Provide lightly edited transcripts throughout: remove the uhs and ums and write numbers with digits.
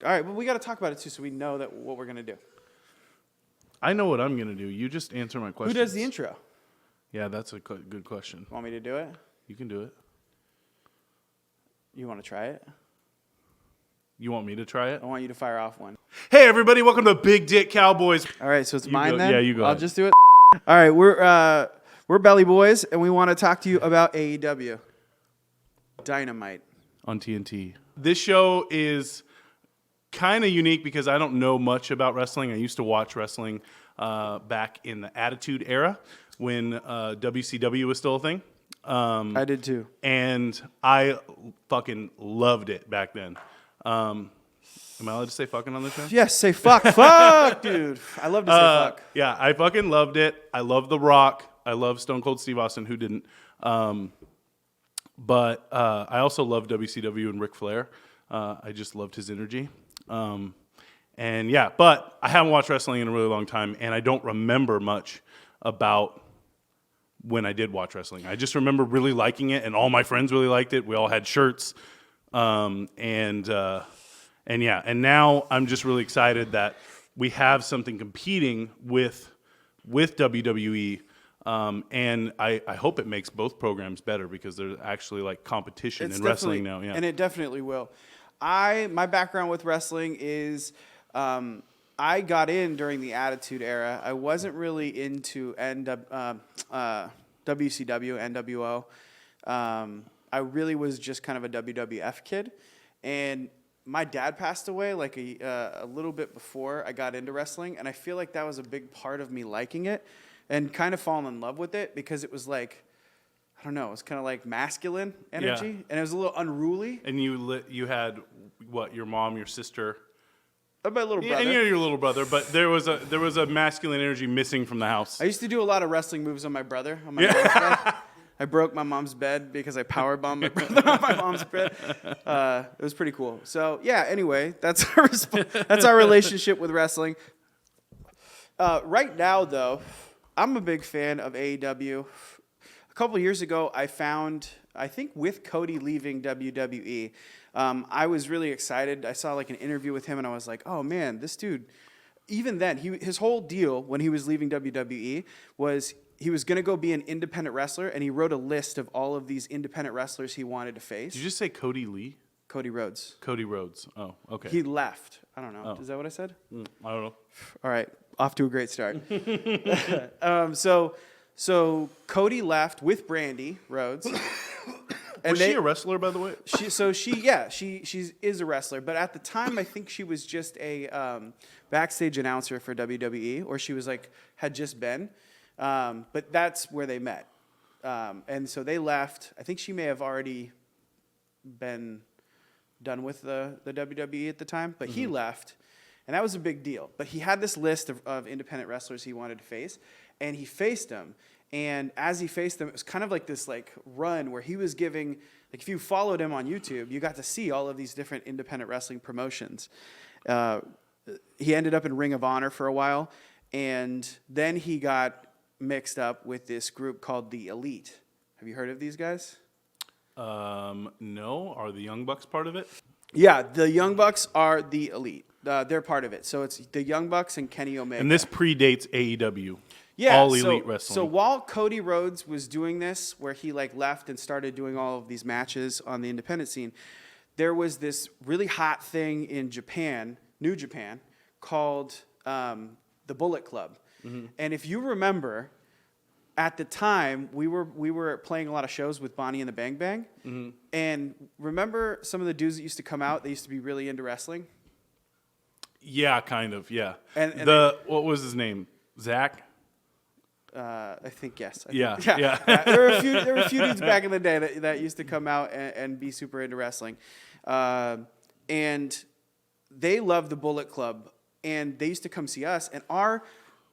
All right, well, we got to talk about it too, so we know that what we're gonna do. I know what I'm gonna do. You just answer my question. Who does the intro? Yeah, that's a good question. Want me to do it? You can do it. You want to try it? You want me to try it? I want you to fire off one. Hey, everybody! Welcome to Big Dick Cowboys. All right, so it's You mine go- then. yeah, you go I'll ahead. just do it. All right, we're Belly Boys, and we want to talk to you about AEW Dynamite On TNT. This show is kind of unique because I don't know much about wrestling. I used to watch wrestling back in the Attitude Era when WCW was still a thing. I did too. And I fucking loved it back then. Am I allowed to say fucking on this show? Yes, say fuck, fuck, dude. I love to say fuck. Yeah, I fucking loved it. I love The Rock. I love Stone Cold Steve Austin. Who didn't? But I also love WCW and Ric Flair. I just loved his energy. And yeah, but I haven't watched wrestling in a really long time, and I don't remember much about when I did watch wrestling. I just remember really liking it, and all my friends really liked it. We all had shirts, and yeah, and now I'm just really excited that we have something competing with WWE. And I hope it makes both programs better because there's actually like competition in wrestling now. Yeah, and it definitely will. My background with wrestling is I got in during the Attitude Era. I wasn't really into WCW, NWO. I really was just kind of a WWF kid, and my dad passed away like a little bit before I got into wrestling, and I feel like that was a big part of me liking it and kind of falling in love with it because it was like, I don't know, it was kind of like masculine energy, and it was a little unruly. And you had what, your mom, your sister, My little brother. and you're your little brother, but there was a masculine energy missing from the house. I used to do a lot of wrestling moves on my brother. On my mom's bed. I broke my mom's bed because I powerbombed my brother on my mom's bed. It was pretty cool. So yeah. Anyway, that's our relationship with wrestling. Right now, though, I'm a big fan of AEW. A couple of years ago, I think with Cody leaving WWE, I was really excited. I saw like an interview with him, and I was like, oh man, this dude. Even then, his whole deal when he was leaving WWE was he was going to go be an independent wrestler, and he wrote a list of all of these independent wrestlers he wanted to face. Did you just say Cody Lee? Cody Rhodes. Cody Rhodes. Oh, okay. He left. I don't know. Oh. Is that what I said? I don't know. All right. Off to a great start. So Cody left with Brandy Rhodes. Was she a wrestler, by the way? She is a wrestler, but at the time I think she was just a backstage announcer for WWE, or she was had just been. But that's where they met, and so they left. I think she may have already been done with the WWE at the time, but he left, and that was a big deal. But he had this list of independent wrestlers he wanted to face, and he faced them. And as he faced them, it was kind of like this run where he was giving, if you followed him on YouTube, you got to see all of these different independent wrestling promotions. He ended up in Ring of Honor for a while, and then he got mixed up with this group called the Elite. Have you heard of these guys? No. Are the Young Bucks part of it? Yeah, the Young Bucks are the Elite. They're part of it. So it's the Young Bucks and Kenny Omega. And this predates AEW. Yeah, All Elite Wrestling. So while Cody Rhodes was doing this, where he left and started doing all of these matches on the independent scene, there was this really hot thing in Japan, New Japan, called the Bullet Club. Mm-hmm. And if you remember, at the time we were playing a lot of shows with Bonnie and the Bang Bang. Mm-hmm. And remember some of the dudes that used to come out? They used to be really into wrestling. Yeah, kind of. Yeah. And what was his name? Zach. I think yes. Yeah. There were a few dudes back in the day that used to come out and be super into wrestling, and they loved the Bullet Club, and they used to come see us. And our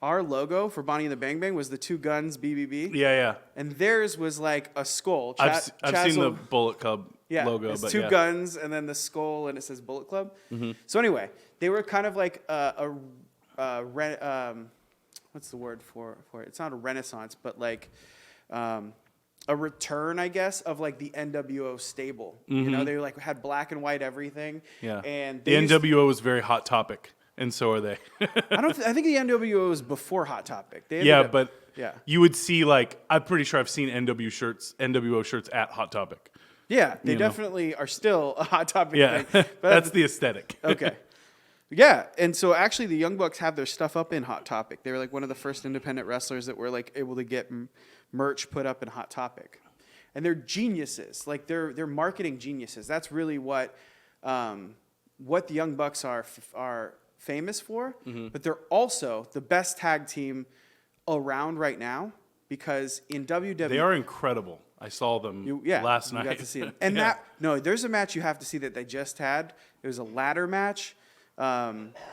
logo for Bonnie and the Bang Bang was the two guns, BBB. Yeah. And theirs was like a skull. I've seen the Bullet Club logo. It's but two guns and then the skull, and it says Bullet Club. Mm-hmm. So anyway, they were kind of like what's the word for it? It's not a renaissance, but a return, I guess, of like the NWO stable. You know, they like had black and white everything. Yeah. And The NWO was very Hot Topic, and so are they. I think the NWO was before Hot Topic. They ended Yeah, up- but yeah. you would see like I'm pretty sure I've seen NWO shirts at Hot Topic. Yeah, they You know. definitely are still a Hot Topic Yeah, thing. But that's the aesthetic. okay. Yeah, and so actually the Young Bucks have their stuff up in Hot Topic. They were like one of the first independent wrestlers that were like able to get merch put up in Hot Topic. And they're geniuses. Like they're marketing geniuses. That's really what the Young Bucks are famous for, but they're also the best tag team around right now because in WWE They are incredible. I saw them last night. You got to see them. And there's a match you have to see that they just had. It was a ladder match.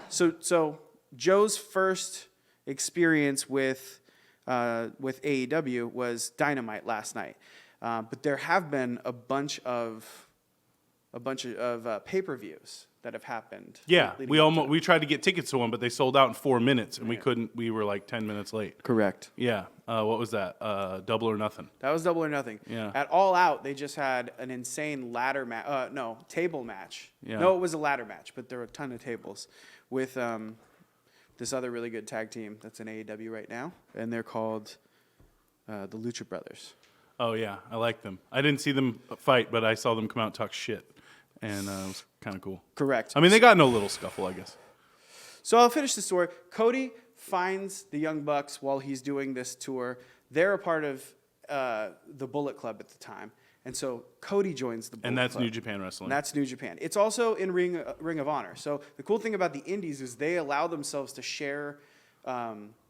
So Joe's first experience with AEW was Dynamite last night. But there have been a bunch of pay-per-views that have happened. Yeah, leading we up to we tried to get tickets to one, but they sold out in 4 minutes, and we couldn't. We were like 10 minutes late. Correct. Yeah. What was that? Double or Nothing. That was Double or Nothing. Yeah. At All Out, they just had an insane ladder match. Table match. Yeah. No, it was a ladder match, but there were a ton of tables with this other really good tag team that's in AEW right now, and they're called the Lucha Brothers. Oh yeah, I like them. I didn't see them fight, but I saw them come out and talk shit, and it was kind of cool. Correct. I mean, they got in a little scuffle, I guess. So I'll finish the story. Cody finds the Young Bucks while he's doing this tour. They're a part of the Bullet Club at the time. And so Cody joins the Bullet Club. And that's New Japan Wrestling. And that's New Japan. It's also in Ring of Honor. So the cool thing about the Indies is they allow themselves to share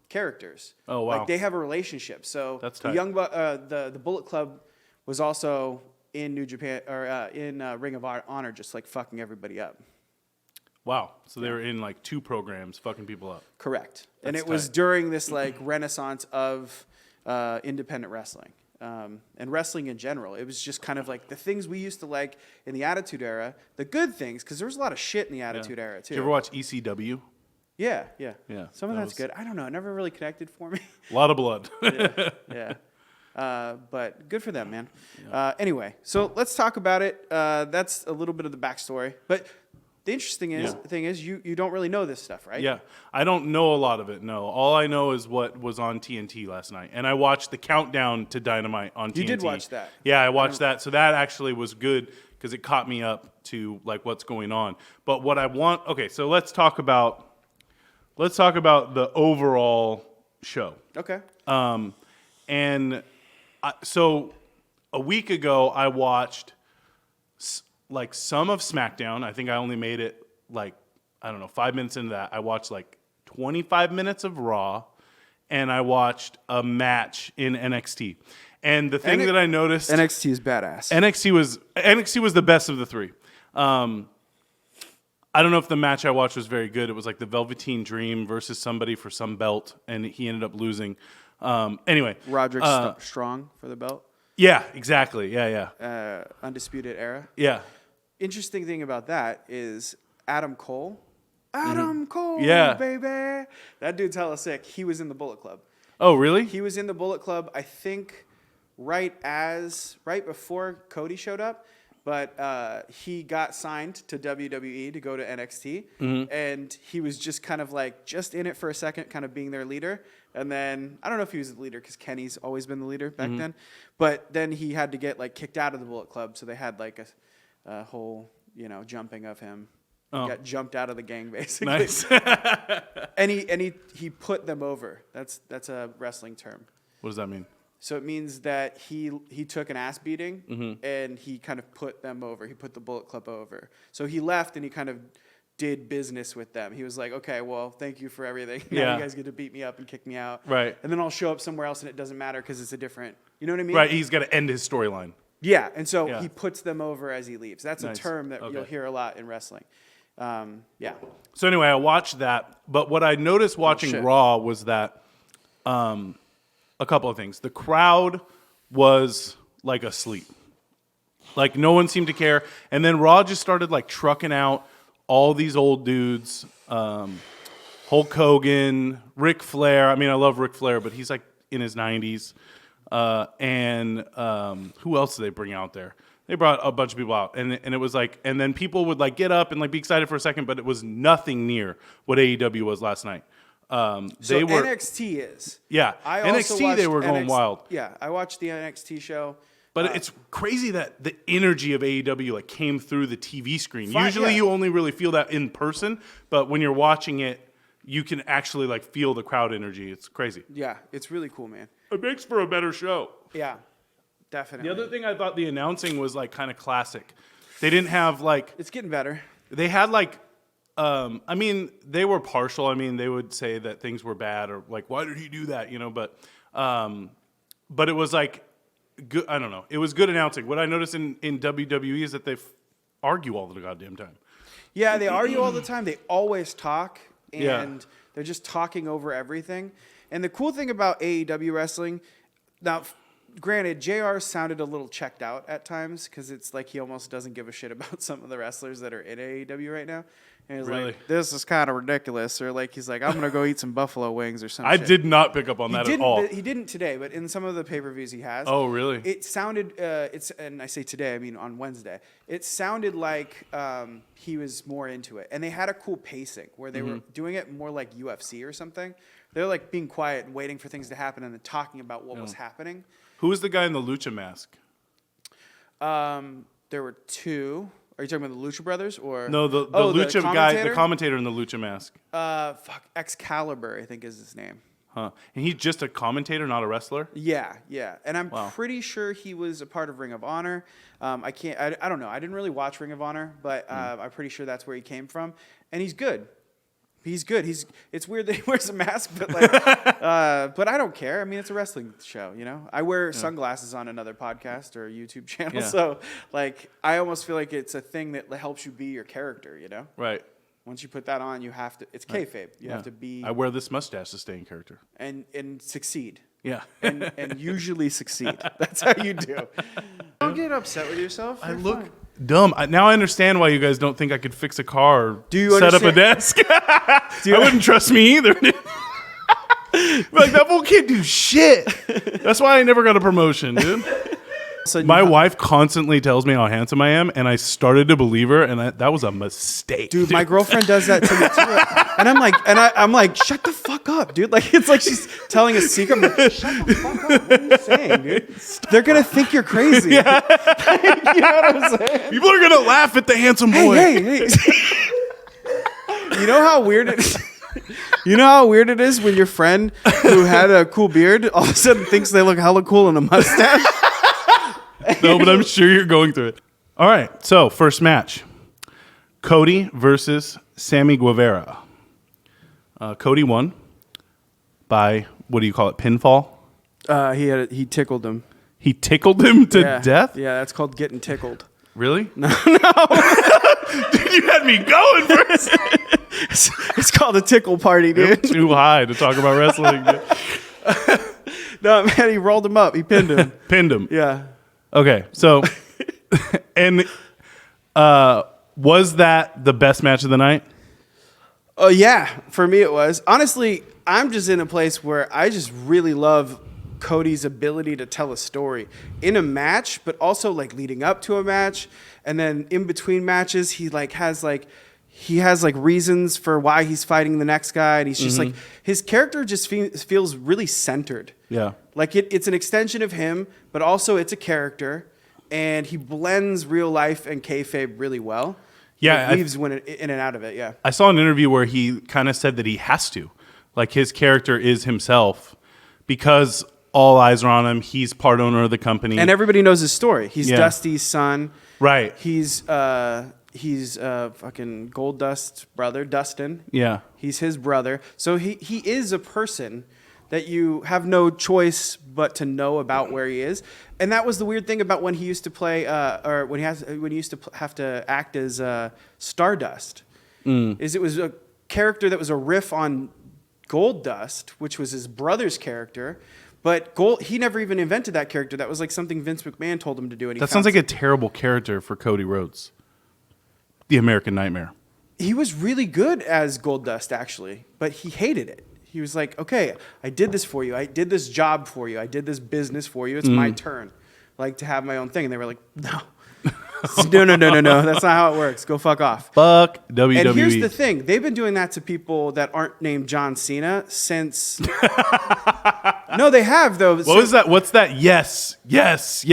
characters. Oh, wow. Like they have a relationship. So That's the tight. the Bullet Club was also in New Japan or in Ring of Honor, just like fucking everybody up. Wow. So they were in like 2 programs fucking people up. Correct. And That's it was tight. during this like renaissance of independent wrestling and wrestling in general. It was just kind of like the things we used to like in the Attitude Era, the good things, because there was a lot of shit in the Attitude Era too. Did you ever watch ECW? Yeah. Yeah, Some of that that's was- good. I don't know. It never really connected for me. A lot of blood. Yeah. But good for them, man. Anyway, so let's talk about it. That's a little bit of the backstory. But the interesting thing is you don't really know this stuff, right? Yeah, I don't know a lot of it. No, all I know is what was on TNT last night, and I watched the countdown to Dynamite on TNT. You did watch that. Yeah, I watched that. So that actually was good because it caught me up to like what's going on. But what I want, okay, so let's talk about the overall show. Okay. So a week ago, I watched like some of SmackDown. I think I only made it like, I don't know, 5 minutes into that. I watched like 25 minutes of Raw, and I watched a match in NXT. And the thing that I noticed, NXT is badass. NXT was the best of the 3. I don't know if the match I watched was very good. It was like the Velveteen Dream versus somebody for some belt, and he ended up losing. Anyway, Roderick Strong for the belt. yeah, exactly. Yeah. Undisputed Era. Yeah. Interesting thing about that is Adam Cole. Adam Cole, Yeah. baby. That dude's hella sick. He was in the Bullet Club. Oh, really? He was in the Bullet Club, I think, right before Cody showed up. But he got signed to WWE to go to NXT. And he was just kind of like just in it for a second, kind of being their leader. And then, I don't know if he was the leader because Kenny's always been the leader back then. But then he had to get like kicked out of the Bullet Club. So they had like a whole, jumping of him. He got jumped out of the gang basically. Nice. And he put them over. That's a wrestling term. What does that mean? So it means that he took an ass beating and he kind of put them over. He put the Bullet Club over. So he left and he kind of did business with them. He was like, okay, well, thank you for everything. Now Yeah. you guys get to beat me up and kick me out. Right. And then I'll show up somewhere else and it doesn't matter because it's a different, you know what I mean? Right, he's got to end his storyline. Yeah. And so Yeah. he puts them over as he leaves. That's Nice. a term that Okay. you'll hear a lot in wrestling. Yeah. So anyway, I watched that, but what I noticed watching shit. Raw was that a couple of things. The crowd was like asleep. Like no one seemed to care. And then Raw just started like trucking out all these old dudes. Hulk Hogan, Ric Flair. I mean, I love Ric Flair, but he's like in his 90s. and who else did they bring out there? They brought a bunch of people out, and it was like, and then people would like get up and like be excited for a second, but it was nothing near what AEW was last night. So they were NXT is. Yeah, I also NXT they were going wild. Yeah, I watched the NXT show. But it's crazy that the energy of AEW like came through the TV screen. Fine, Usually yeah. you only really feel that in person, but when you're watching it, you can actually like feel the crowd energy. It's crazy. Yeah, it's really cool, man. It makes for a better show. Yeah, definitely. The other thing I thought the announcing was like kind of classic. They didn't have like It's getting better. they had like I mean, they were partial. I mean, they would say that things were bad or like, why did he do that? You know, but it was like good. I don't know. It was good announcing. What I noticed in WWE is that they argue all the goddamn time. Yeah, they argue all the time. They always talk, and Yeah. they're just talking over everything. And the cool thing about AEW wrestling, now, granted, JR sounded a little checked out at times because it's like he almost doesn't give a shit about some of the wrestlers that are in AEW right now. And he's Really? like, this is kind of ridiculous. Or like, he's like, I'm going to go eat some buffalo wings or something. I did not pick up on that at all. He didn't today, but in some of the pay-per-views he has. Oh, really? It sounded, and I say today, I mean on Wednesday. It sounded like he was more into it. And they had a cool pacing where they were doing it more like UFC or something. They're like being quiet and waiting for things to happen and then talking about what was happening. Who was the guy in the lucha mask? There were two. Are you talking about the Lucha Brothers or No, the Oh, lucha guy, the commentator in the lucha mask. Excalibur, I think is his name. Huh. And he's just a commentator, not a wrestler? Yeah. And I'm Wow. pretty sure he was a part of Ring of Honor. I don't know. I didn't really watch Ring of Honor, but I'm pretty sure that's where he came from. And he's good. He's good. It's weird that he wears a mask, but like, but I don't care. I mean, it's a wrestling show, you know. I wear sunglasses on another podcast or YouTube channel, so like, I almost feel like it's a thing that helps you be your character, you know. Right. Once you put that on, you have to. It's kayfabe. You have to be I wear this mustache to stay in character. and succeed. Yeah. and usually succeed. That's how you do. Don't get upset with yourself. I You're look fine. dumb. Now I understand why you guys don't think I could fix a car or Do you set up a understand- desk. I wouldn't trust me either. Like, that fool can't do shit. That's why I never got a promotion, dude. So My wife constantly tells me how handsome I am, and I started to believe her, and that was a mistake. Dude, my girlfriend does that to me too. And I'm like, I'm like, shut the fuck up, dude. Like, it's like she's telling a secret. I'm like, shut the fuck up. What are you saying, dude? They're gonna think you're crazy. You know what I'm saying? People are going to laugh at the handsome boy. Hey. You know how weird it is? You know how weird it is when your friend who had a cool beard all of a sudden thinks they look hella cool in a mustache? No, but I'm sure you're going through it. All right, so first match. Cody versus Sammy Guevara. Cody won by, what do you call it, pinfall? He tickled him. He tickled him to death? Yeah, that's called getting tickled. Really? No. Dude, you had me going first. It's called a tickle party, dude. Too high to talk about wrestling. Dude. No, man, he rolled him up. He pinned him. Pinned him. Yeah. Okay, so, and was that the best match of the night? Oh, yeah. For me, it was. Honestly, I'm just in a place where I just really love Cody's ability to tell a story in a match, but also like leading up to a match. And then in between matches, he has reasons for why he's fighting the next guy. And he's just like, his character just feels really centered. Yeah. Like it's an extension of him, but also it's a character. And he blends real life and kayfabe really well. Yeah, He weaves in and out of it, yeah. I saw an interview where he kind of said that he has to. Like, his character is himself because all eyes are on him. He's part owner of the company. And everybody knows his story. He's Yeah. Dusty's son. Right. He's fucking Gold Dust's brother, Dustin. Yeah. He's his brother. So he is a person that you have no choice but to know about where he is. And that was the weird thing about when he used to play, or when he used to have to act as Stardust, is it was a character that was a riff on Gold Dust, which was his brother's character. But he never even invented that character. That was like something Vince McMahon told him to do. And That sounds like a terrible character for Cody Rhodes. The American Nightmare. He was really good as Gold Dust, actually, but he hated it. He was like, okay, I did this for you. I did this job for you. I did this business for you. It's my turn, like, to have my own thing. And they were like, no. No. That's not how it works. Go fuck off. Fuck WWE. And here's the thing. They've been doing that to people that aren't named John Cena since... No, they have, though. What was that? What's that? Yes. What's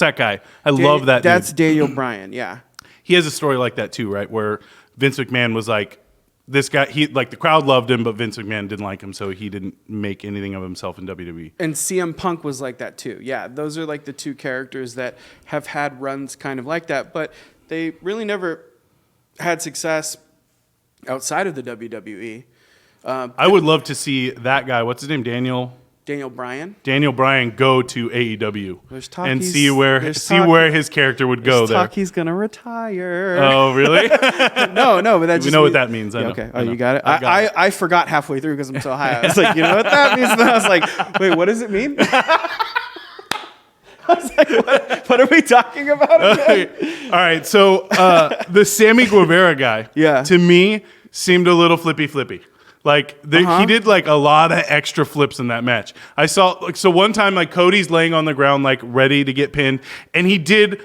that guy? I love that That's dude. Daniel Bryan, yeah. He has a story like that, too, right? Where Vince McMahon was like, this guy, the crowd loved him, but Vince McMahon didn't like him, so he didn't make anything of himself in WWE. And CM Punk was like that too. Yeah, those are like the two characters that have had runs kind of like that, but they really never had success outside of the WWE. I would love to see that guy. What's his name? Daniel Bryan go to AEW and see where his character would go there. He's gonna retire. Oh, really? no, but that we know what that means. Okay. Oh, you got it. I forgot halfway through because I'm so high. I was like, you know what that means? And I was like, wait, what does it mean? I was like, what are we talking about again? All right. So the Sammy Guevara guy, to me, seemed a little flippy. Like he did like a lot of extra flips in that match. I saw so one time like Cody's laying on the ground like ready to get pinned, and he did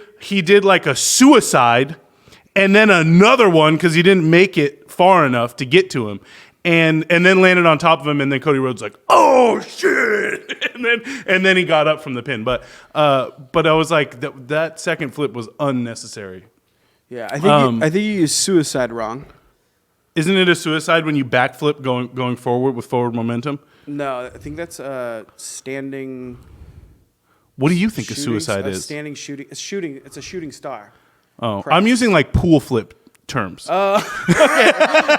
like a suicide, and then another one because he didn't make it far enough to get to him, and then landed on top of him, and then Cody Rhodes like, oh shit, and then he got up from the pin. But I was like that second flip was unnecessary. Yeah, I think you used suicide wrong. Isn't it a suicide when you backflip going forward with forward momentum? No, I think that's standing. What do you think a suicide is? Standing shooting. It's a shooting star. Oh, press. I'm using like pool flip terms. Okay.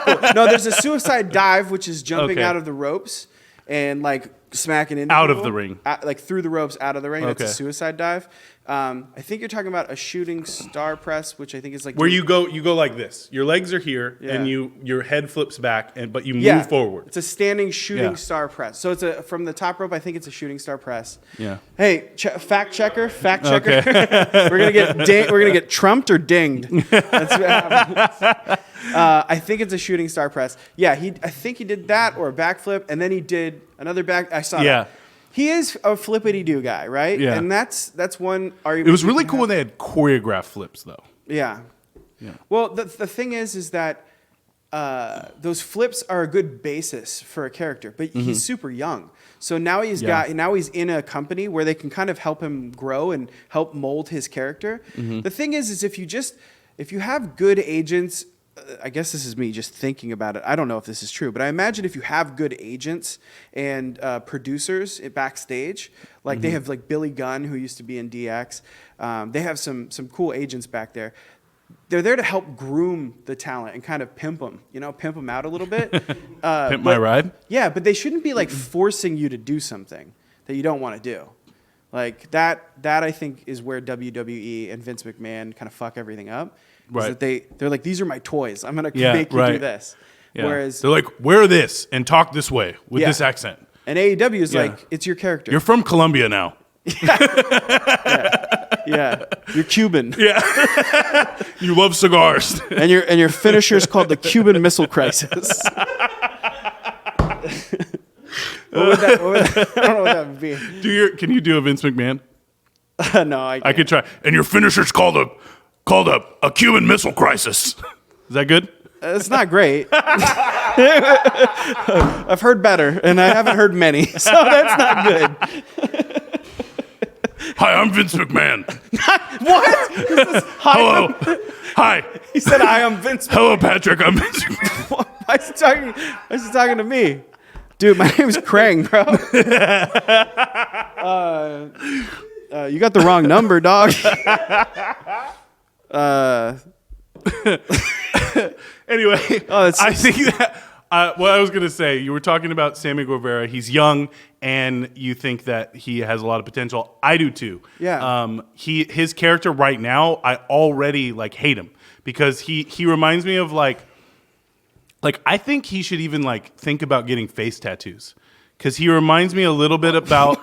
Cool. No, there's a suicide dive, which is jumping out of the ropes and like smacking into out people, of the ring, like through the ropes, out of the ring. Okay. That's a suicide dive. I think you're talking about a shooting star press, which I think is like where you go like this. Your legs are here, and your head flips back, but you move forward. It's a standing shooting star press. So it's from the top rope. I think it's a shooting star press. Yeah. Hey, fact checker. Okay. we're gonna get trumped or dinged. That's what happens. I think it's a shooting star press. Yeah, I think he did that or a backflip, and then he did another back. I saw that. He is a flippity-doo guy, right? Yeah. And that's one argument. It was really cool when they had choreographed flips, though. Yeah. Well, the thing is that those flips are a good basis for a character, but he's super young. So now he's in a company where they can kind of help him grow and help mold his character. The thing is if you have good agents, I guess this is me just thinking about it. I don't know if this is true, but I imagine if you have good agents and producers backstage, like they have like Billy Gunn, who used to be in DX. They have some cool agents back there. They're there to help groom the talent and kind of pimp them out a little bit. Pimp my ride? Yeah, but they shouldn't be like forcing you to do something that you don't want to do. Like that I think is where WWE and Vince McMahon kind of fuck everything up. Right. They're like, these are my toys. I'm going to make you do this. Yeah. Whereas they're like, wear this and talk this way with this accent. And AEW is like, it's your character. You're from Colombia now. Yeah. You're Cuban. Yeah. You love cigars. and your finisher is called the Cuban Missile Crisis. What would that, I don't know what that would be. Can you do a Vince McMahon? No, I can't. I could try. And your finisher's called a Cuban Missile Crisis. Is that good? It's not great. I've heard better, and I haven't heard many, so that's not good. Hi, I'm Vince McMahon. What? Hello. Hi. He said, "I am Vince." Hello, Patrick. I'm Vince McMahon. Why is he talking to me? Dude, my name's Krang, bro. You got the wrong number, dog. Anyway, I think that what I was going to say, you were talking about Sammy Guevara. He's young, and you think that he has a lot of potential. I do too. Yeah. His character right now, I already like hate him because he reminds me of like I think he should even like think about getting face tattoos. Because he reminds me a little bit about.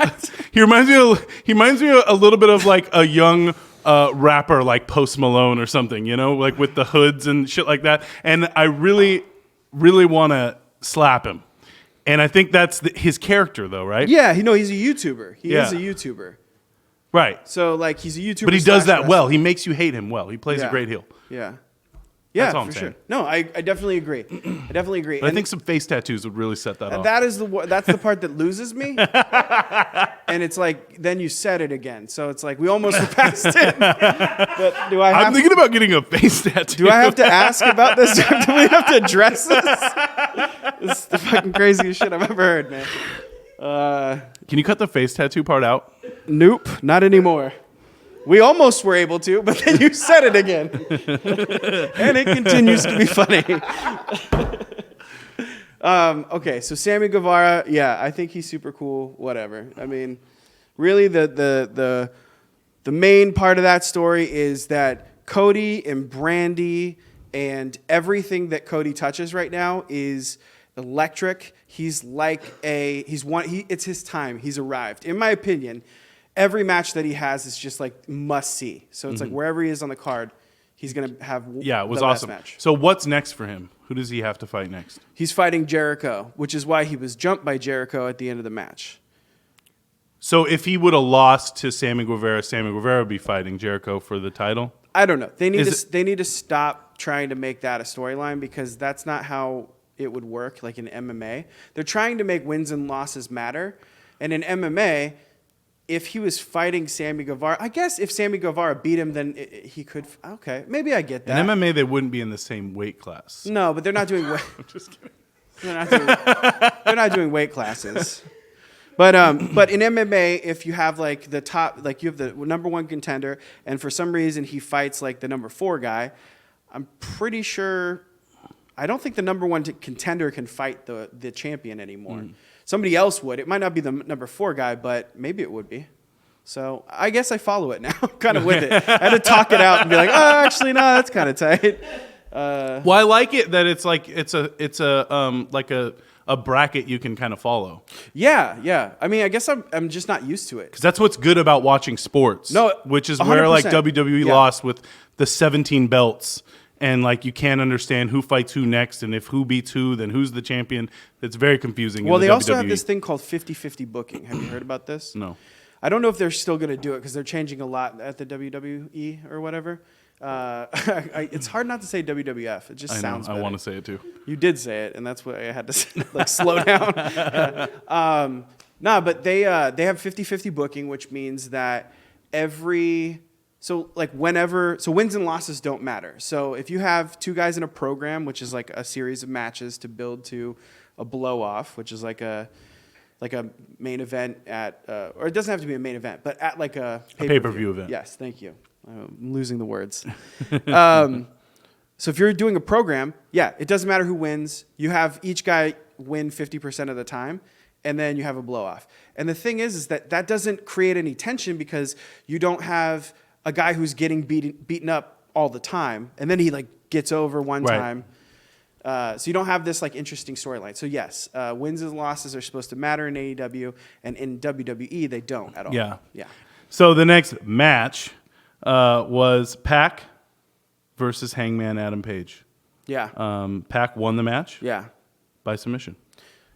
he reminds me a little bit of like a young rapper like Post Malone or something, like with the hoods and shit like that. And I really, really want to slap him. And I think that's his character, though, right? Yeah, he's a YouTuber. He Yeah. is a YouTuber. Right. So like he's a YouTuber. But he does that wrestler. well. He makes you hate him well. He plays a great heel. Yeah. That's Yeah, all I'm for saying. sure. No, I definitely agree. I definitely agree. But I think some face tattoos would really set that off. that's the part that loses me. And it's like then you said it again. So it's like we almost were past it. But I'm thinking about getting a face tattoo. do I have to ask about this? Do we have to address this? This is the fucking craziest shit I've ever heard, man. Can you cut the face tattoo part out? Nope, not anymore. We almost were able to, but then you said it again. And it continues to be funny. Okay, so Sammy Guevara, yeah, I think he's super cool, whatever. I mean, really the main part of that story is that Cody and Brandy and everything that Cody touches right now is electric. He's like it's his time. He's arrived. In my opinion, every match that he has is just like must see. So it's like wherever he is on the card, he's gonna have it was the awesome. best match. So what's next for him? Who does he have to fight next? He's fighting Jericho, which is why he was jumped by Jericho at the end of the match. So if he would have lost to Sammy Guevara would be fighting Jericho for the title? I don't know. They need to stop trying to make that a storyline because that's not how it would work. Like in MMA, they're trying to make wins and losses matter, and in MMA. If he was fighting Sammy Guevara, I guess if Sammy Guevara beat him, then he could. Okay, maybe I get that. In MMA, they wouldn't be in the same weight class. No, but they're not doing. I'm just kidding. They're not doing weight classes. But in MMA, if you have like the top, like you have the number one contender, and for some reason he fights like the number 4 guy, I'm pretty sure. I don't think the number 1 contender can fight the champion anymore. Somebody else would. It might not be the number 4 guy, but maybe it would be. So I guess I follow it now. I'm kind of with it. I had to talk it out and be like, oh, actually, no, that's kind of tight. Well, I like it that it's like it's a bracket you can kind of follow. Yeah. I mean, I guess I'm just not used to it. Because that's what's good about watching sports. No, which is 100%. where like WWE Yeah. lost with the 17 belts. And like you can't understand who fights who next, and if who beats who, then who's the champion. It's very confusing. Well, in the they also WWE. have this thing called 50-50 booking. Have you heard about this? No. I don't know if they're still going to do it because they're changing a lot at the WWE or whatever. It's hard not to say WWF. It just sounds better. I want to say it too. You did say it, and that's why I had to like slow down. But they have 50-50 booking, which means that wins and losses don't matter. So if you have 2 guys in a program, which is like a series of matches to build to a blow off, which is like a main event at, or it doesn't have to be a main event, but at like a pay-per-view event. Yes, thank you. I'm losing the words. So if you're doing a program, it doesn't matter who wins. You have each guy win 50% of the time, and then you have a blow off. And the thing is that doesn't create any tension because you don't have a guy who's getting beaten up all the time, and then he like gets over one time. So you don't have this like interesting storyline. So yes, wins and losses are supposed to matter in AEW, and in WWE they don't at all. Yeah. Yeah. So the next match was Pac versus Hangman Adam Page. Yeah. Pac won the match. Yeah. By submission.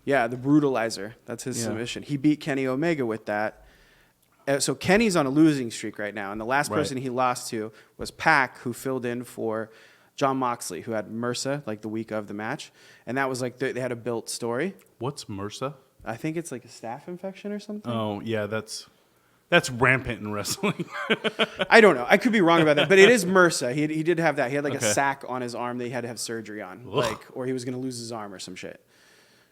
Yeah, the brutalizer. That's his submission. He beat Kenny Omega with that. So Kenny's on a losing streak right now, and the last person he lost to was Pac, who filled in for Jon Moxley, who had MRSA like the week of the match, and that was like they had a built story. What's MRSA? I think it's like a staph infection or something. Oh yeah, that's rampant in wrestling. I don't know. I could be wrong about that, but it is MRSA. He did have that. He had like a sac on his arm that he had to have surgery on, or he was going to lose his arm or some shit.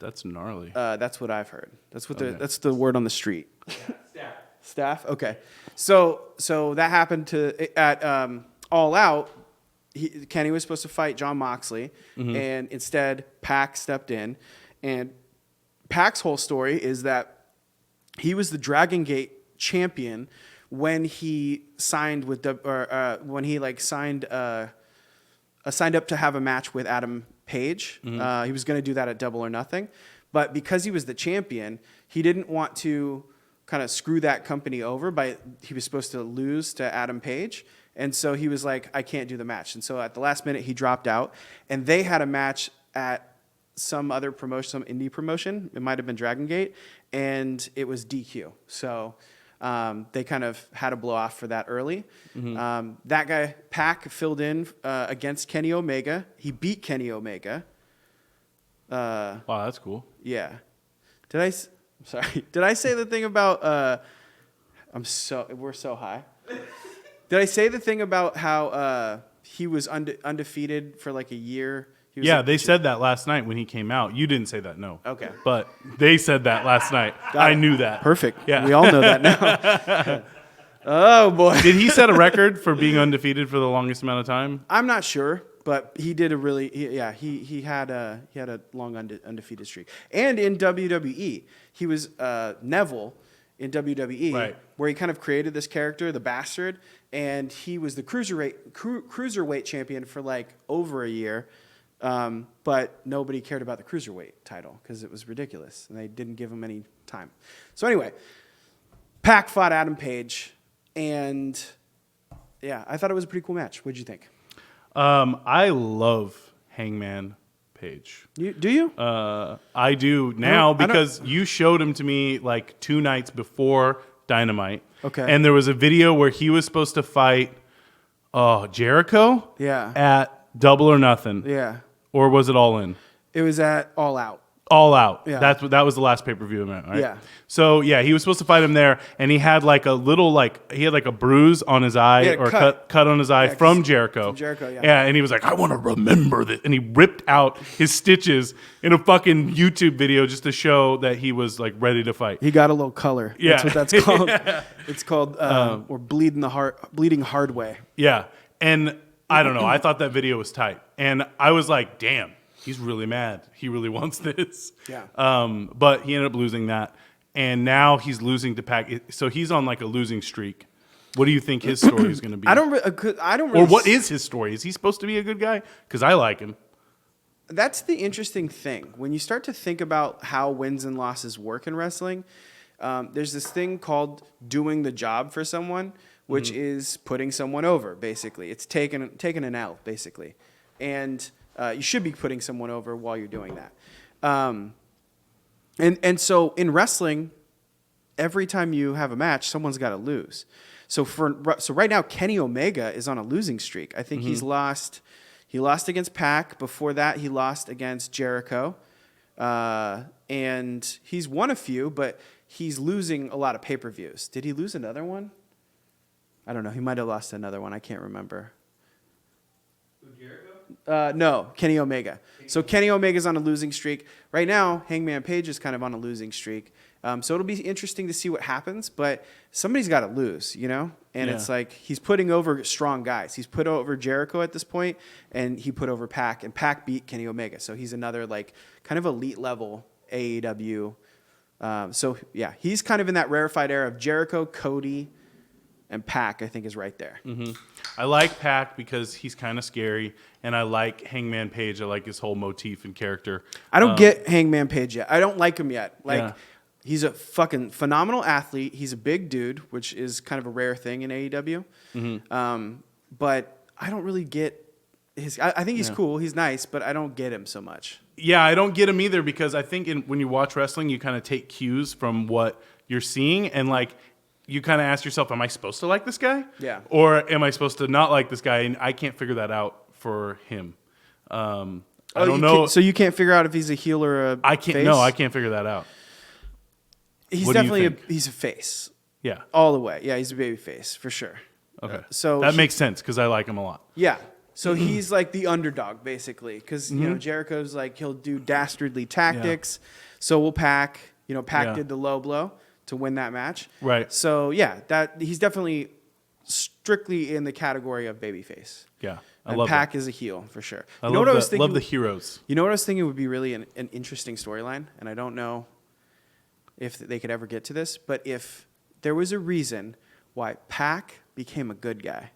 That's gnarly. That's what I've heard. That's what that's the word on the street. Staff. Okay. So that happened at All Out. Kenny was supposed to fight Jon Moxley, and instead Pac stepped in. And Pac's whole story is that he was the Dragon Gate champion when he signed with when he like signed up to have a match with Adam Page. He was going to do that at Double or Nothing, but because he was the champion, he didn't want to kind of screw that company over he was supposed to lose to Adam Page. And so he was like, I can't do the match. And so at the last minute, he dropped out. And they had a match at some other promotion, some indie promotion. It might have been Dragon Gate, and it was DQ. So they kind of had a blow off for that early. That guy, Pac, filled in against Kenny Omega. He beat Kenny Omega. Wow, that's cool. Yeah. Sorry. Did I say the thing about we're so high. Did I say the thing about how he was undefeated for like a year? He was Yeah, they said that last night when he came out. You didn't say that, no. Okay. But they said that last night. I knew that. Perfect. Yeah. We all know that now. Oh boy. Did he set a record for being undefeated for the longest amount of time? I'm not sure, but he did he had a long undefeated streak. And in WWE, he was Neville in WWE, right, where he kind of created this character, the Bastard, and he was the cruiserweight champion for like over a year. But nobody cared about the cruiserweight title because it was ridiculous, and they didn't give him any time. So anyway, Pac fought Adam Page, and yeah, I thought it was a pretty cool match. What'd you think? I love Hangman Page. Do you? I do now because you showed him to me like 2 nights before Dynamite. Okay. And there was a video where he was supposed to fight Jericho Yeah. at Double or Nothing. Yeah. Or was it All In? It was at All Out. All Out. Yeah. That was the last pay-per-view event, right? Yeah. So, yeah, he was supposed to fight him there, and he had like a little, he had like a bruise on his eye, Yeah, or cut. cut on his eye from Jericho. From Jericho, yeah. Yeah, and he was like, I want to remember this. And he ripped out his stitches in a fucking YouTube video just to show that he was like ready to fight. He got a little color. Yeah. That's what that's called. It's called or bleeding hard way. Yeah. And I don't know. I thought that video was tight. And I was like, damn, he's really mad. He really wants this. Yeah. But he ended up losing that. And now he's losing to Pac. So he's on like a losing streak. What do you think his story is going to be? I don't really. Or what is his story? Is he supposed to be a good guy? Because I like him. That's the interesting thing. When you start to think about how wins and losses work in wrestling, there's this thing called doing the job for someone, which is putting someone over, basically. It's taking an L, basically. And you should be putting someone over while you're doing that. And so in wrestling, every time you have a match, someone's got to lose. So right now, Kenny Omega is on a losing streak. I think he's lost. He lost against Pac. Before that, he lost against Jericho. And he's won a few, but he's losing a lot of pay-per-views. Did he lose another one? I don't know. He might have lost another one. I can't remember. Jericho? No, Kenny Omega. So Kenny Omega's on a losing streak. Right now, Hangman Page is kind of on a losing streak. So it'll be interesting to see what happens, but somebody's got to lose, you know? And it's like he's putting over strong guys. He's put over Jericho at this point, and he put over Pac, and Pac beat Kenny Omega. So he's another like kind of elite level AEW. So yeah, he's kind of in that rarefied era of Jericho, Cody, and Pac, I think, is right there. I like Pac because he's kind of scary, and I like Hangman Page. I like his whole motif and character. I don't get Hangman Page yet. I don't like him yet. Like, he's a fucking phenomenal athlete. He's a big dude, which is kind of a rare thing in AEW. But I don't really get his... I think he's cool. He's nice, but I don't get him so much. Yeah, I don't get him either because I think when you watch wrestling, you kind of take cues from what you're seeing, and like... You kind of ask yourself, am I supposed to like this guy? Yeah. Or am I supposed to not like this guy? And I can't figure that out for him. I don't know. So you can't figure out if he's a heel or a face? No, I can't figure that out. He's What do you definitely think? he's a face. Yeah. All the way. Yeah, he's a baby face, for sure. Okay. So that makes sense because I like him a lot. Yeah. So he's like the underdog, basically. Because, you know, Jericho's like, he'll do dastardly tactics. So will Pac. You know, Pac did the low blow to win that match. Right. So, yeah, he's definitely strictly in the category of babyface. Yeah. And Pac is a heel, for sure. I love the heroes. You know what I was thinking would be really an interesting storyline? And I don't know if they could ever get to this, but if there was a reason why Pac became a good guy,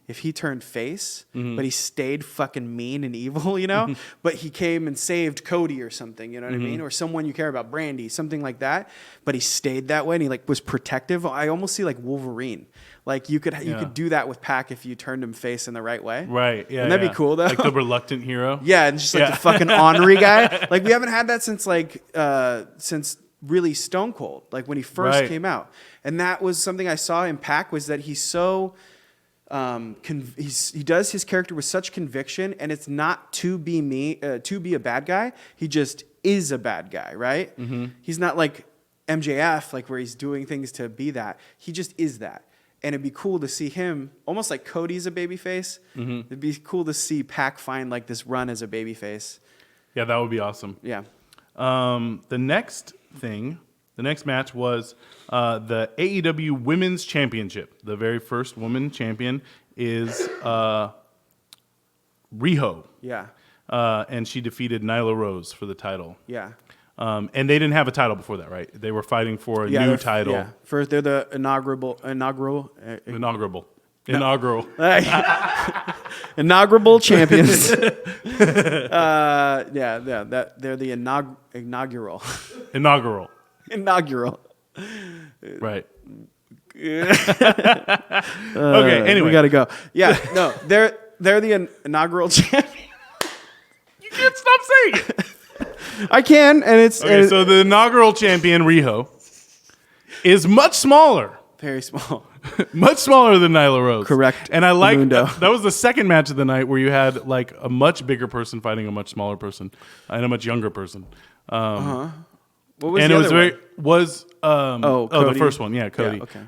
if he turned face, but he stayed fucking mean and evil, you know? But he came and saved Cody or something, you know what I mean? Or someone you care about, Brandy, something like that. But he stayed that way and he like was protective. I almost see like Wolverine. Like you could do that with Pac if you turned him face in the right way. Right. Yeah. And that'd be cool though. Like the reluctant hero. Yeah, and just like the fucking ornery guy. Like we haven't had that since really Stone Cold, like when he first came out. And that was something I saw in Pac was that he's so he does his character with such conviction, and it's not to be a bad guy. He just is a bad guy, right? He's not like MJF, like where he's doing things to be that. He just is that. And it'd be cool to see him, almost like Cody's a babyface. It'd be cool to see Pac find like this run as a babyface. Yeah, that would be awesome. Yeah. The next match was the AEW Women's Championship. The very first woman champion is Riho. Yeah. And she defeated Nyla Rose for the title. Yeah. And they didn't have a title before that, right? They were fighting for a new title. Yeah. First, they're the inaugural champions. They're the inaugural. Inaugural. Right. Okay. Anyway, we gotta go. Yeah. No, they're the inaugural champion. You can't stop saying it. I can, and it's okay. So the inaugural champion Riho is much smaller. Very small. Much smaller than Nyla Rose. Correct. And I like that was the second match of the night where you had like a much bigger person fighting a much smaller person and a much younger person. What was and the it was other very one? the first one, yeah, Cody. Yeah, okay.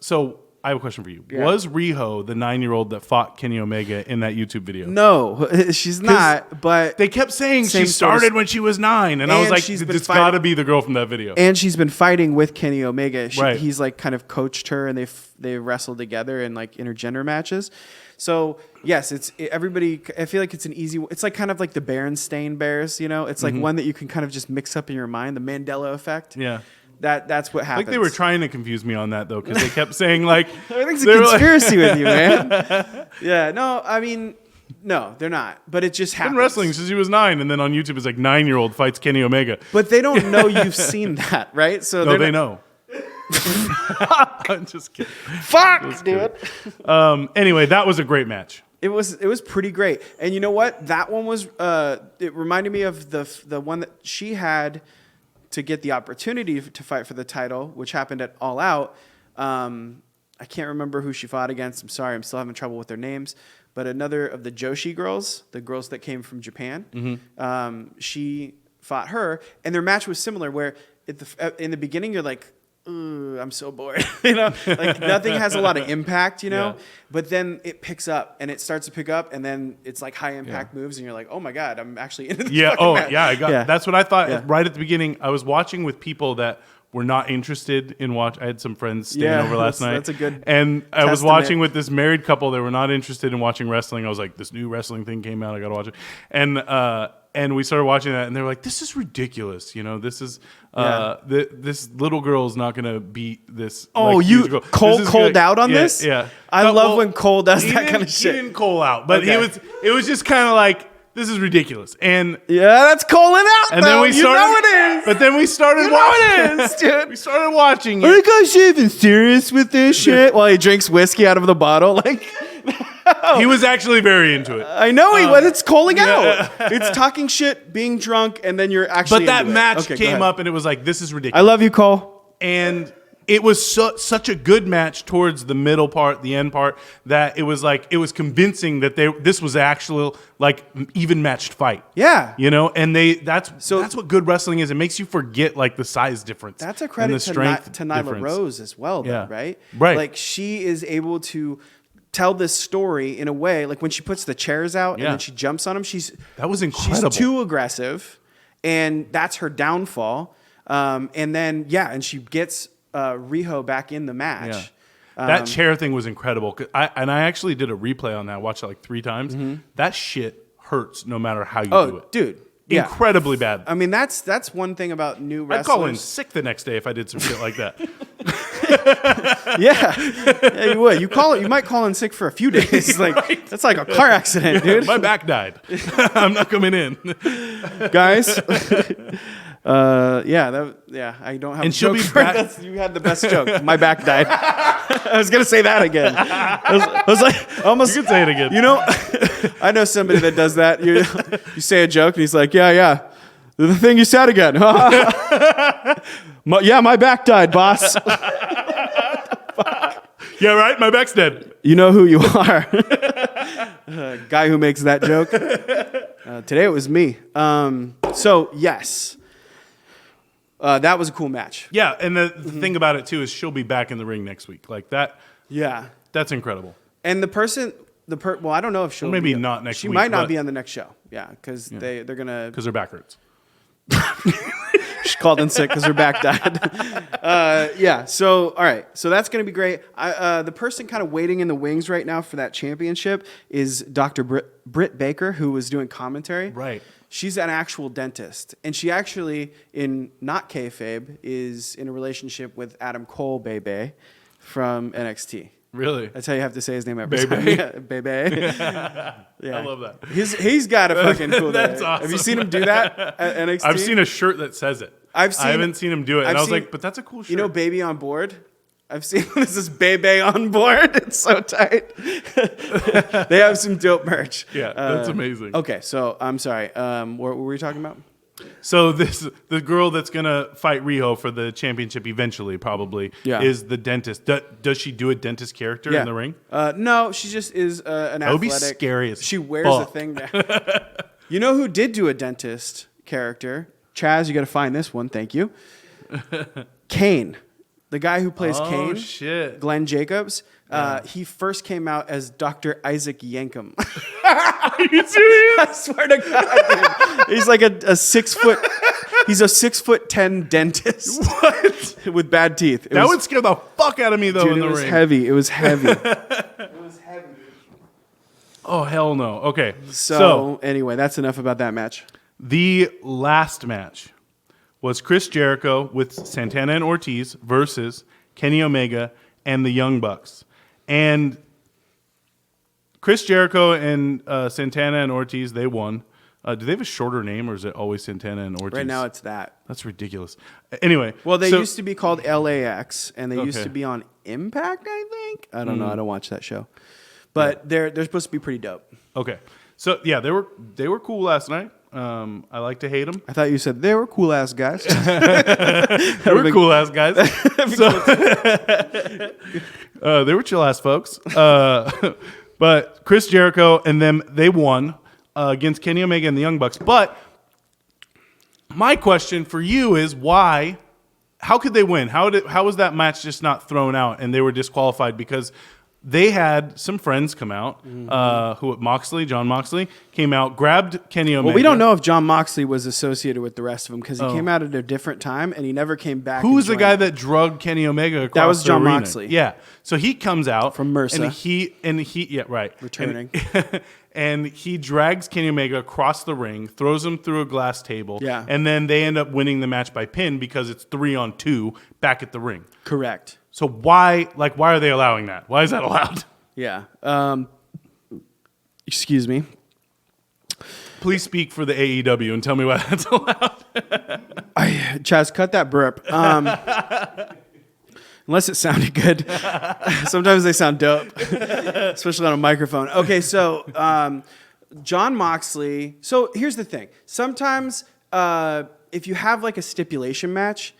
So I have a question for you. Yeah. Was Riho the 9-year-old that fought Kenny Omega in that YouTube video? No, she's not. But they kept saying she started when she was 9, and I was like, it's got to be the girl from that video. And she's been fighting with Kenny Omega. Right. He's like kind of coached her, and they wrestled together in like intergender matches. So yes, everybody. I feel like it's an easy. It's like kind of like the Berenstain Bears. You know, it's like one that you can kind of just mix up in your mind. The Mandela effect. Yeah. That's what happens. Like they were trying to confuse me on that though, because they kept saying like everything's a conspiracy with you, man. Yeah, no, I mean, no, they're not. But it just happens. Been wrestling since he was 9, and then on YouTube it's like 9-year-old fights Kenny Omega. But they don't know you've seen that, right? So no, they know. I'm just kidding. Fuck, dude. Anyway, that was a great match. It was pretty great, and you know what? That one was. It reminded me of the one that she had to get the opportunity to fight for the title, which happened at All Out. I can't remember who she fought against. I'm sorry, I'm still having trouble with their names. But another of the Joshi girls, the girls that came from Japan, she fought her, and their match was similar. Where in the beginning, you're like, "Ooh, I'm so bored," you know, like nothing has a lot of impact, you know. Yeah. But then it picks up, and it starts to pick up, and then it's like high impact moves, and you're like, "Oh my god, I'm actually into this." Yeah. Oh match. Yeah. That's what I thought right at the beginning. I was watching with people that were not interested in watch. I had some friends staying over last night. That's a good. And I was watching with this married couple that were not interested in watching wrestling. I was like, this new wrestling thing came out. I got to watch it. And we started watching that, and they were like, "This is ridiculous. You know, this is this little girl is not going to beat this." Oh, like, you Cole out on this? Yeah, I love when Cole does that kind of shit. He didn't Cole out, but it was just kind of like, this is ridiculous. And yeah, that's calling out. And then we started. You know it is. But then we started watching. It is, dude. We started watching it. Are you guys even serious with this shit? While he drinks whiskey out of the bottle, like. He was actually very into it. I know he was. It's calling out. It's talking shit, being drunk, and then you're actually. But that match came up, and it was like, this is ridiculous. I love you, Cole. And it was such a good match towards the middle part, the end part, that it was like, it was convincing that this was actually like even matched fight. Yeah. You know, and that's what good wrestling is. It makes you forget like the size difference. That's a credit to Nyla Rose as well, though, right? Right. Like she is able to tell this story in a way, like when she puts the chairs out and then she jumps on them, that was incredible. She's too aggressive, and that's her downfall. And then and she gets Riho back in the match. Yeah. That chair thing was incredible. I actually did a replay on that. I watched it like 3 times. That shit hurts no matter how you do it. Dude. Incredibly bad. I mean, that's one thing about new wrestlers. I'd call in sick the next day if I did some shit like that. Yeah, you would. You might call in sick for a few days. Like Right. that's like a car accident, dude. My back died. I'm not coming in. Guys. I don't have And a she'll joke be for back- that. You had the best joke. My back died. I was gonna say that again. I was like, almost. You can say it again. You know, I know somebody that does that. You say a joke and he's like, yeah, the thing you said again. My back died, boss. Yeah, right? My back's dead. You know who you are. Guy who makes that joke. Today it was me. So yes, that was a cool match. Yeah, and the thing about it, too, is she'll be back in the ring next week. Like, Yeah, that's incredible. and well, I don't know if she'll Maybe be, not next She week, might not but- be on the next show. Yeah, because they're gonna. Because her back hurts. She called in sick because her back died. Yeah. So all right. So that's gonna be great. The person kind of waiting in the wings right now for that championship is Dr. Britt Baker, who was doing commentary. Right. She's an actual dentist, and she actually, in not kayfabe, is in a relationship with Adam Cole, Bebe, from NXT. Really? That's how you have to say his name every Bebe? time. Yeah, Bebe. Yeah. I love that. He's got a fucking cool That's name. awesome. Have you seen him do that at NXT? I've seen a shirt that says it. I haven't seen him do it. And I was like, but that's a cool shirt. You know Baby on Board? I've seen this is Bebe on Board. It's so tight. They have some dope merch. Yeah, that's amazing. Okay, so I'm sorry. What were we talking about? So the girl that's gonna fight Riho for the championship eventually, probably, is the dentist. Does she do a dentist character in the ring? No, she just is an That would be athletic. scary as She wears a fuck. thing. You know who did do a dentist character? Chaz, you got to find this one. Thank you. Kane, the guy who plays Kane. Oh shit! Glenn Jacobs. He first came out as Dr. Isaac Yankem. Are you serious? I swear to God, dude. He's like a 6 foot. He's a 6'10" dentist. What? With bad teeth. That would scare the fuck out of me though dude, in the it was ring. heavy. It was heavy. It was heavy. Oh hell no. Okay. So anyway, that's enough about that match. The last match was Chris Jericho with Santana and Ortiz versus Kenny Omega and the Young Bucks. And Chris Jericho and Santana and Ortiz, they won. Do they have a shorter name, or is it always Santana and Ortiz? Right now, it's that. That's ridiculous. Anyway. Well, they used to be called LAX, and they used Okay. to be on Impact, I think. I don't know. I don't watch that show. But they're supposed to be pretty dope. Okay. So, yeah, they were cool last night. I like to hate them. I thought you said they were cool ass guys. They were cool ass guys. They were chill ass folks. But Chris Jericho and them, they won against Kenny Omega and the Young Bucks. But my question for you is why? How could they win? How was that match just not thrown out and they were disqualified? Because they had some friends come out. John Moxley came out, grabbed Kenny Omega. Well, we don't know if John Moxley was associated with the rest of them because he came out at a different time and he never came back. Who was the guy that drugged Kenny Omega across That was the John arena? Moxley. Yeah. So he comes out From MRSA. and he yeah, right. Returning. And he drags Kenny Omega across the ring, throws him through a glass table, Yeah. and then they end up winning the match by pin because it's 3-on-2 back at the ring. Correct. So why are they allowing that? Why is that allowed? Yeah. Excuse me. Please speak for the AEW and tell me why that's allowed. Chaz, cut that burp. Unless it sounded good. Sometimes they sound dope, especially on a microphone. Okay, so John Moxley. So here's the thing. Sometimes if you have like a stipulation match,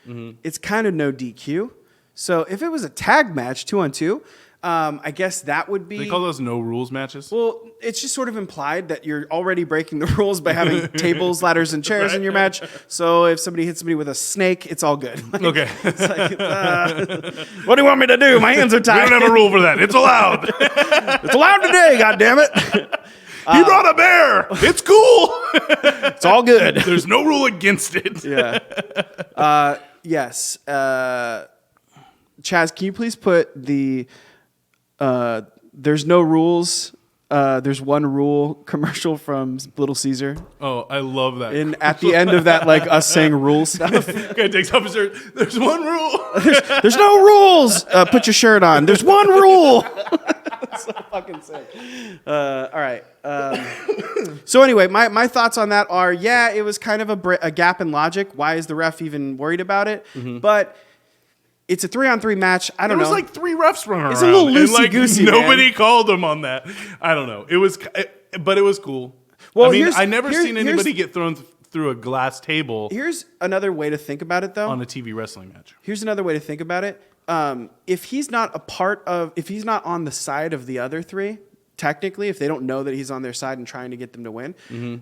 it's kind of no DQ. So if it was a tag match, 2-on-2, I guess that would be. They call those no rules matches. Well, it's just sort of implied that you're already breaking the rules by having tables, ladders, and chairs in your match. So if somebody hits somebody with a snake, it's all good. Like, Okay. it's like, what do you want me to do? My hands are We tied. don't have a rule for that. It's allowed. It's allowed today, goddammit. He brought a bear. It's cool. It's all good. There's no rule against it. Yeah. Yes. Chaz, can you please put the there's no rules There's one rule commercial from Little Caesar. Oh, I love that. And at the end of that, like us saying rule stuff. Guy takes off his shirt. There's one rule. There's no rules. Put your shirt on. There's one rule. That's so fucking sick. All right. So anyway, my thoughts on that are, yeah, it was kind of a gap in logic. Why is the ref even worried about it? But it's a 3-on-3 match. I don't know. It was like 3 refs running around. It's a little loosey-goosey, nobody man. called them on that. I don't know. But it was cool. Well, I mean, I never seen anybody get thrown through a glass table. Here's another way to think about it, though. On a TV wrestling match. Here's another way to think about it. If he's not if he's not on the side of the other 3, technically, if they don't know that he's on their side and trying to get them to win,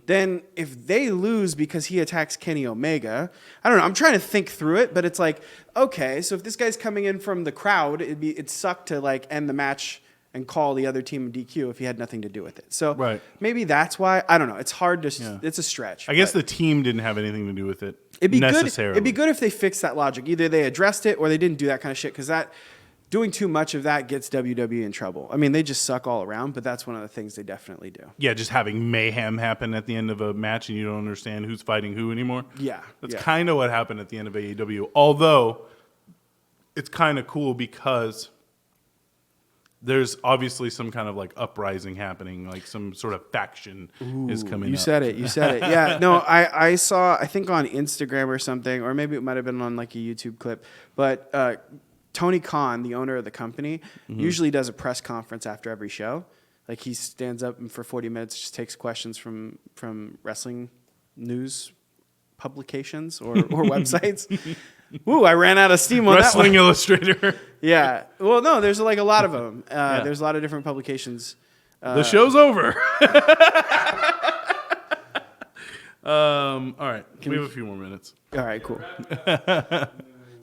then if they lose because he attacks Kenny Omega, I don't know. I'm trying to think through it, but it's like, okay, so if this guy's coming in from the crowd, it'd suck to like end the match and call the other team DQ if he had nothing to do with it. So maybe that's why. I don't know. It's hard to. It's a stretch. I guess the team didn't have anything to do with it. It'd be necessarily. Good. It'd be good if they fixed that logic. Either they addressed it or they didn't do that kind of shit, because that. Doing too much of that gets WWE in trouble. I mean, they just suck all around, but that's one of the things they definitely do. Yeah, just having mayhem happen at the end of a match and you don't understand who's fighting who anymore. Yeah. That's kind of what happened at the end of AEW. Although, it's kind of cool because there's obviously some kind of like uprising happening, like some sort of faction is coming up. You said it. Yeah. No, I saw, I think on Instagram or something, or maybe it might have been on like a YouTube clip, but Tony Khan, the owner of the company, usually does a press conference after every show. Like he stands up and for 40 minutes, just takes questions from wrestling news publications or websites. Ooh, I ran out of steam on Wrestling that one. Illustrator. Yeah. Well, no, there's like a lot of them. There's a lot of different publications. The show's over. All right. We have a few more minutes. All right, cool.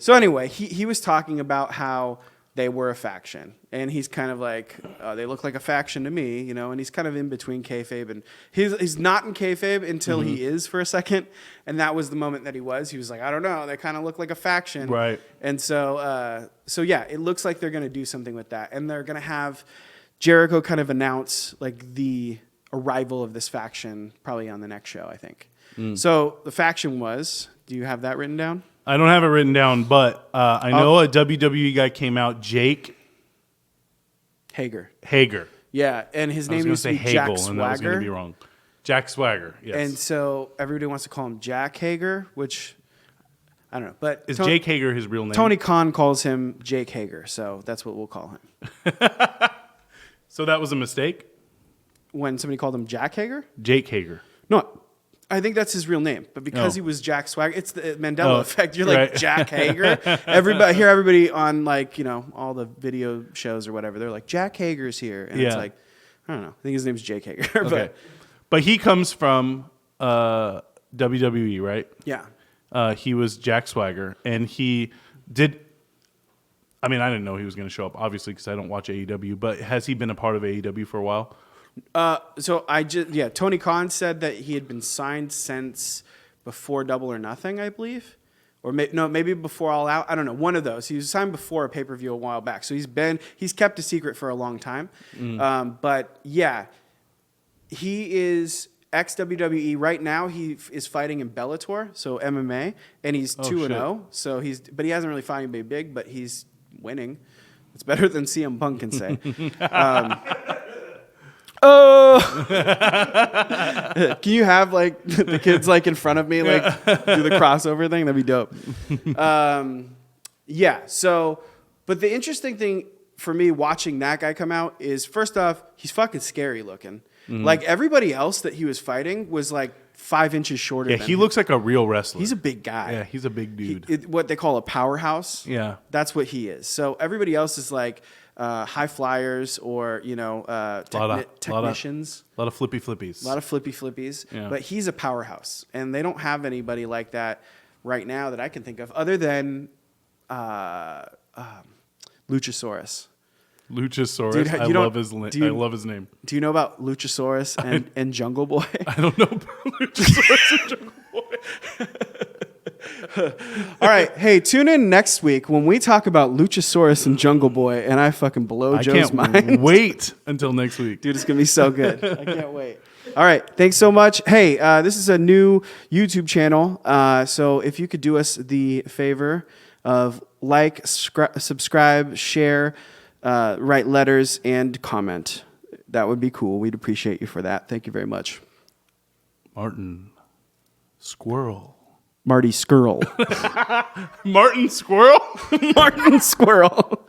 So anyway, he was talking about how they were a faction, and he's kind of like, they look like a faction to me, you know, and he's kind of in between kayfabe, and he's not in kayfabe until he is for a second, and that was the moment that he was. He was like, I don't know, they kind of look like a faction, right? And so yeah, it looks like they're going to do something with that, and they're going to have Jericho kind of announce like the arrival of this faction probably on the next show, I think. So the faction was. Do you have that written down? I don't have it written down, but I know a WWE guy came out, Jake Hager. Yeah, and his name used to be Jack Swagger. And that was going to be wrong. Jack Swagger, yes. And so everybody wants to call him Jack Hager, which I don't know. But is Jake Hager his real name? Tony Khan calls him Jake Hager, so that's what we'll call him. So that was a mistake? When somebody called him Jack Hager? Jake Hager. No, I think that's his real name, but because he was Jack Swagger, it's the Mandela effect. You're like Jack Hager. Everybody on like, you know, all the video shows or whatever, they're like, Jack Hager's here. And it's like, I don't know. I think his name's Jake Hager. Okay. But he comes from WWE, right? Yeah. He was Jack Swagger, and he did. I mean, I didn't know he was going to show up, obviously, because I don't watch AEW, but has he been a part of AEW for a while? So Tony Khan said that he had been signed since before Double or Nothing, I believe, or maybe before All Out. I don't know, one of those. He was signed before a pay-per-view a while back, so he's kept a secret for a long time. But yeah, he is ex-WWE right now. He is fighting in Bellator, so MMA, and he's 2-0. So but he hasn't really fought anybody big, but he's winning. It's better than CM Punk can say. Oh, can you have like the kids like in front of me, like do the crossover thing? That'd be dope. Yeah. So, but the interesting thing for me watching that guy come out is, first off, he's fucking scary looking. Like everybody else that he was fighting was like 5 inches shorter. Yeah, than he him. looks like a real wrestler. He's a big guy. Yeah, he's a big dude. What they call a powerhouse. Yeah, that's what he is. So everybody else is like high flyers or, you know, technicians. A lot of flippy flippies. A lot of flippy flippies. Yeah. But he's a powerhouse. And they don't have anybody like that right now that I can think of other than Luchasaurus. Luchasaurus. Dude, I love his name. Do you know about Luchasaurus and Jungle Boy? I don't know about Luchasaurus and Jungle Boy. All right. Hey, tune in next week when we talk about Luchasaurus and Jungle Boy, and I fucking blow I Joe's can't mind. wait until next week. Dude, it's going to be so good. I can't wait. All right. Thanks so much. Hey, this is a new YouTube channel. So if you could do us the favor of like, subscribe, share, write letters, and comment, that would be cool. We'd appreciate you for that. Thank you very much. Martin Squirrel. Marty Skrull. Martin Squirrel? Martin Squirrel.